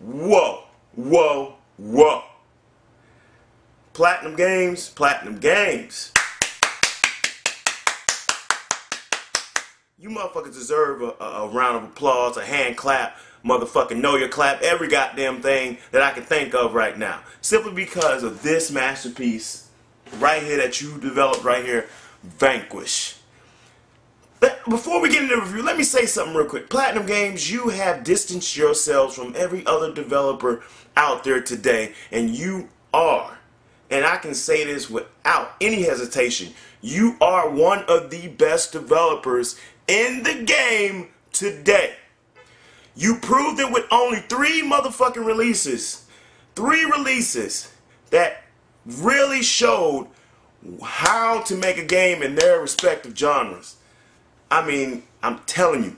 Whoa, whoa, whoa. Platinum Games, Platinum Games. You motherfuckers deserve a round of applause, a hand clap, motherfucking know your clap, every goddamn thing that I can think of right now. Simply because of this masterpiece right here that you developed right here, Vanquish. But before we get into the review, let me say something real quick. Platinum Games, you have distanced yourselves from every other developer out there today, and you are, and I can say this without any hesitation, you are one of the best developers in the game today. You proved it with only 3 motherfucking releases. 3 releases that really showed how to make a game in their respective genres. I mean, I'm telling you,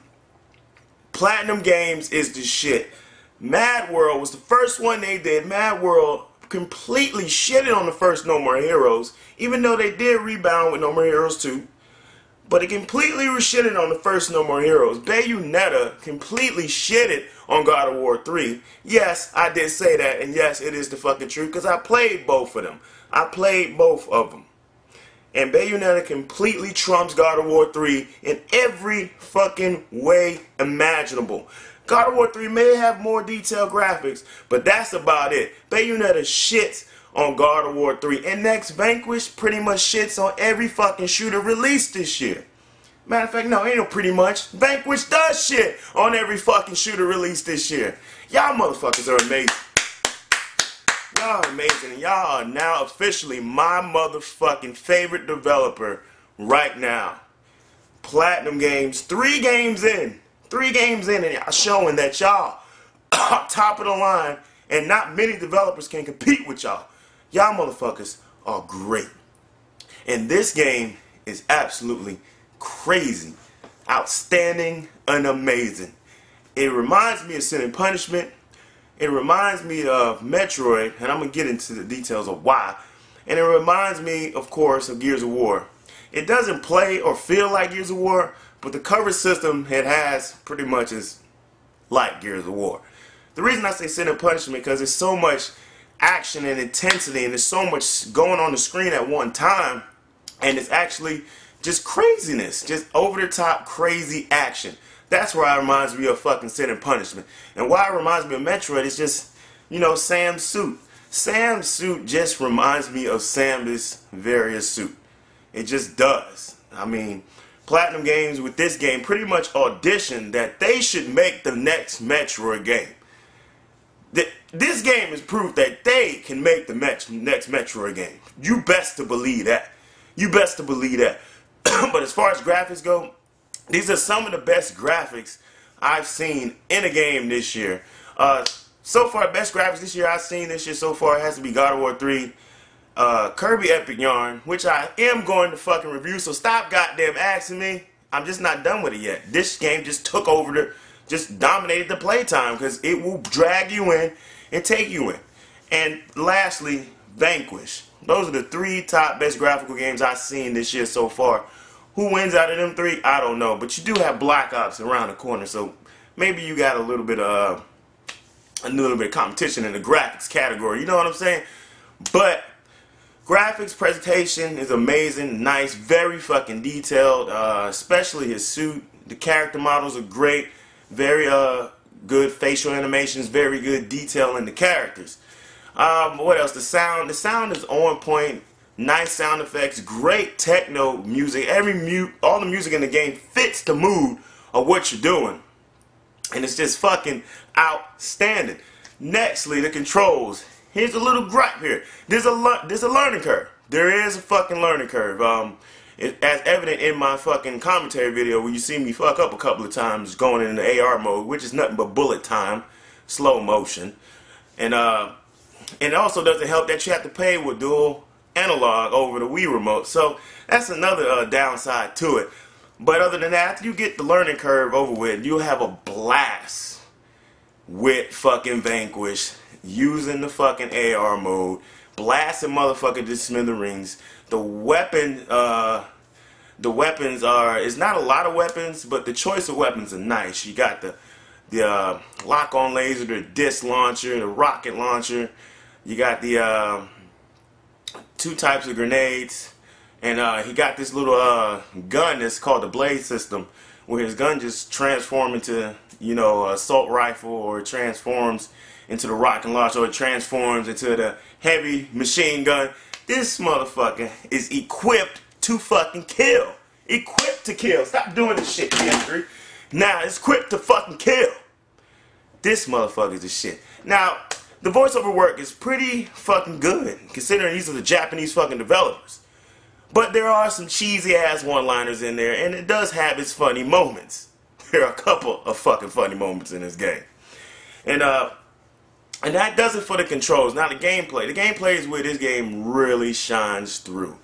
Platinum Games is the shit. Mad World was the first one they did. Mad World completely shitted on the first No More Heroes, even though they did rebound with No More Heroes 2. But it completely shitted on the first No More Heroes. Bayonetta completely shitted on God of War 3. Yes, I did say that, and yes, it is the fucking truth, because I played both of them. I played both of them. And Bayonetta completely trumps God of War 3 in every fucking way imaginable. God of War 3 may have more detailed graphics, but that's about it. Bayonetta shits on God of War 3. And next, Vanquish pretty much shits on every fucking shooter released this year. Matter of fact, no, ain't no pretty much. Vanquish does shit on every fucking shooter released this year. Y'all motherfuckers are amazing. Y'all are amazing, and y'all are now officially my motherfucking favorite developer right now. Platinum Games, 3 games in. 3 games in, and y'all showing that y'all are top of the line, and not many developers can compete with y'all. Y'all motherfuckers are great. And this game is absolutely crazy, outstanding, and amazing. It reminds me of Sin and Punishment. It reminds me of Metroid, and I'm going to get into the details of why. And it reminds me, of course, of Gears of War. It doesn't play or feel like Gears of War, but the cover system it has pretty much is like Gears of War. The reason I say Sin and Punishment because there's so much action and intensity, and there's so much going on the screen at one time, and it's actually just craziness, just over-the-top crazy action. That's why it reminds me of fucking Sin and Punishment. And why it reminds me of Metroid is just, you know, Sam's suit. Sam's suit just reminds me of Samus' various suit. It just does. I mean, Platinum Games with this game pretty much auditioned that they should make the next Metroid game. This game is proof that they can make the next Metroid game. You best to believe that. You best to believe that. But as far as graphics go, these are some of the best graphics I've seen in a game this year. So far, best graphics this year I've seen this year so far has to be God of War 3, Kirby Epic Yarn, which I am going to fucking review, so stop goddamn asking me. I'm just not done with it yet. This game just took over just dominated the playtime because it will drag you in and take you in. And lastly, Vanquish. Those are the 3 top best graphical games I've seen this year so far. Who wins out of them 3? I don't know. But you do have Black Ops around the corner, so maybe you got a little bit of competition in the graphics category. You know what I'm saying? But graphics presentation is amazing, nice, very fucking detailed. Especially his suit. The character models are great. Very good facial animations. Very good detail in the characters. What else? The sound is on point. Nice sound effects, great techno music. All the music in the game fits the mood of what you're doing, and it's just fucking outstanding. Nextly, the controls. Here's a little gripe here. There's a learning curve. There is a fucking learning curve. As evident in my fucking commentary video, where you see me fuck up a couple of times going into AR mode, which is nothing but bullet time, slow motion, and it also doesn't help that you have to play with dual analog over the Wii remote, so that's another downside to it. But other than that, after you get the learning curve over with, you'll have a blast with fucking Vanquish using the fucking AR mode, blasting motherfucking to smithereens. The weapons are, it's not a lot of weapons, but the choice of weapons are nice. You got the the lock-on laser, the disc launcher, the rocket launcher. You got the 2 types of grenades, and he got this little gun that's called the blade system, where his gun just transforms into, you know, assault rifle, or it transforms into the rocket launcher, or it transforms into the heavy machine gun. This motherfucker is equipped to fucking kill. Equipped to kill. Stop doing this shit, PS3. Now it's equipped to fucking kill. This motherfucker is the shit. Now, the voiceover work is pretty fucking good, considering these are the Japanese fucking developers. But there are some cheesy ass one-liners in there, and it does have its funny moments. There are a couple of fucking funny moments in this game. And that does it for the controls. Now the gameplay. The gameplay is where this game really shines through.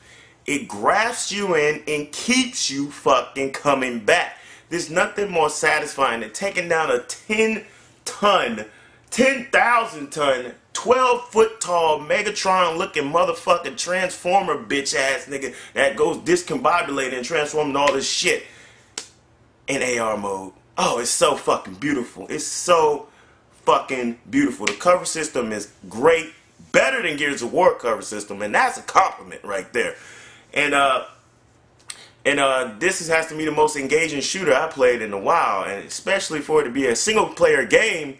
It grafts you in and keeps you fucking coming back. There's nothing more satisfying than taking down a 10,000 ton, 12-foot tall, Megatron-looking motherfucking Transformer bitch-ass nigga that goes discombobulated and transforming all this shit in AR mode. Oh, it's so fucking beautiful. It's so fucking beautiful. The cover system is great. Better than Gears of War cover system, and that's a compliment right there. And this has to be the most engaging shooter I played in a while, and especially for it to be a single-player game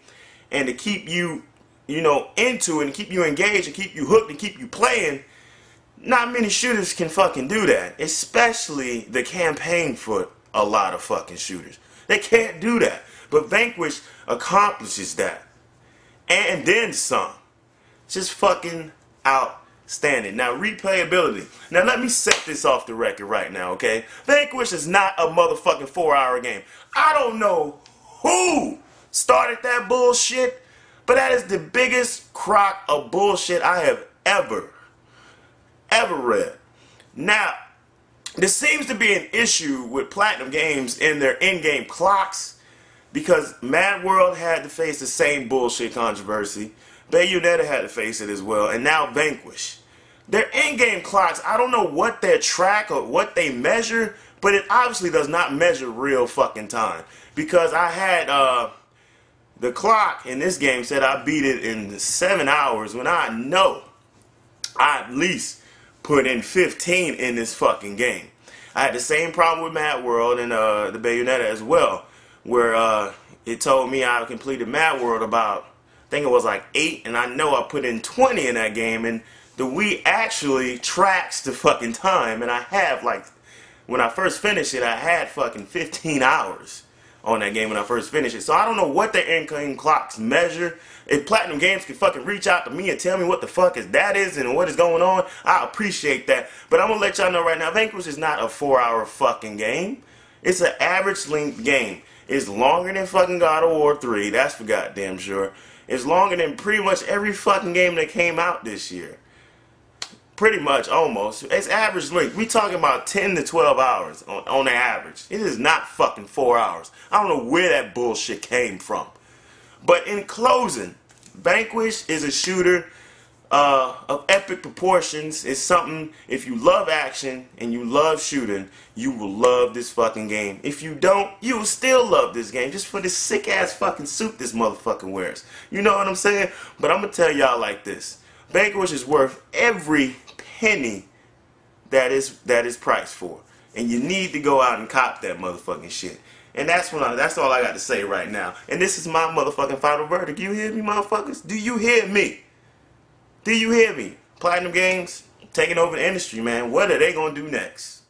and to keep you, you know, into it and keep you engaged and keep you hooked and keep you playing. Not many shooters can fucking do that, especially the campaign for a lot of fucking shooters. They can't do that, but Vanquish accomplishes that, and then some. Just fucking outstanding. Now, replayability. Now, let me set this off the record right now, okay? Vanquish is not a motherfucking 4-hour game. I don't know who started that bullshit, but that is the biggest crock of bullshit I have ever read. Now, there seems to be an issue with Platinum Games in their in-game clocks, because Mad World had to face the same bullshit controversy. Bayonetta had to face it as well, and now Vanquish. Their in-game clocks, I don't know what they track or what they measure, but it obviously does not measure real fucking time. Because I had the clock in this game said I beat it in 7 hours, when I know I at least put in 15 in this fucking game. I had the same problem with Mad World and the Bayonetta as well, where it told me I completed Mad World about, I think it was like 8, and I know I put in 20 in that game, and the Wii actually tracks the fucking time, and I have, like, when I first finished it, I had fucking 15 hours on that game when I first finished it. So I don't know what their in-game clocks measure. If Platinum Games can fucking reach out to me and tell me what the fuck that is and what is going on, I appreciate that. But I'm gonna let y'all know right now, Vanquish is not a 4-hour fucking game. It's an average length game. It's longer than fucking God of War 3, that's for goddamn sure. It's longer than pretty much every fucking game that came out this year. Pretty much, almost. It's average length. We talking about 10 to 12 hours on the average. It is not fucking 4 hours. I don't know where that bullshit came from. But in closing, Vanquish is a shooter of epic proportions. It's something, if you love action and you love shooting, you will love this fucking game. If you don't, you will still love this game just for this sick ass fucking suit this motherfucker wears. You know what I'm saying? But I'm gonna tell y'all like this. Vanquish is worth every penny that is priced for. And you need to go out and cop that motherfucking shit. And that's all I got to say right now. And this is my motherfucking final verdict. You hear me, motherfuckers? Do you hear me? Do you hear me? Platinum Games taking over the industry, man. What are they gonna do next?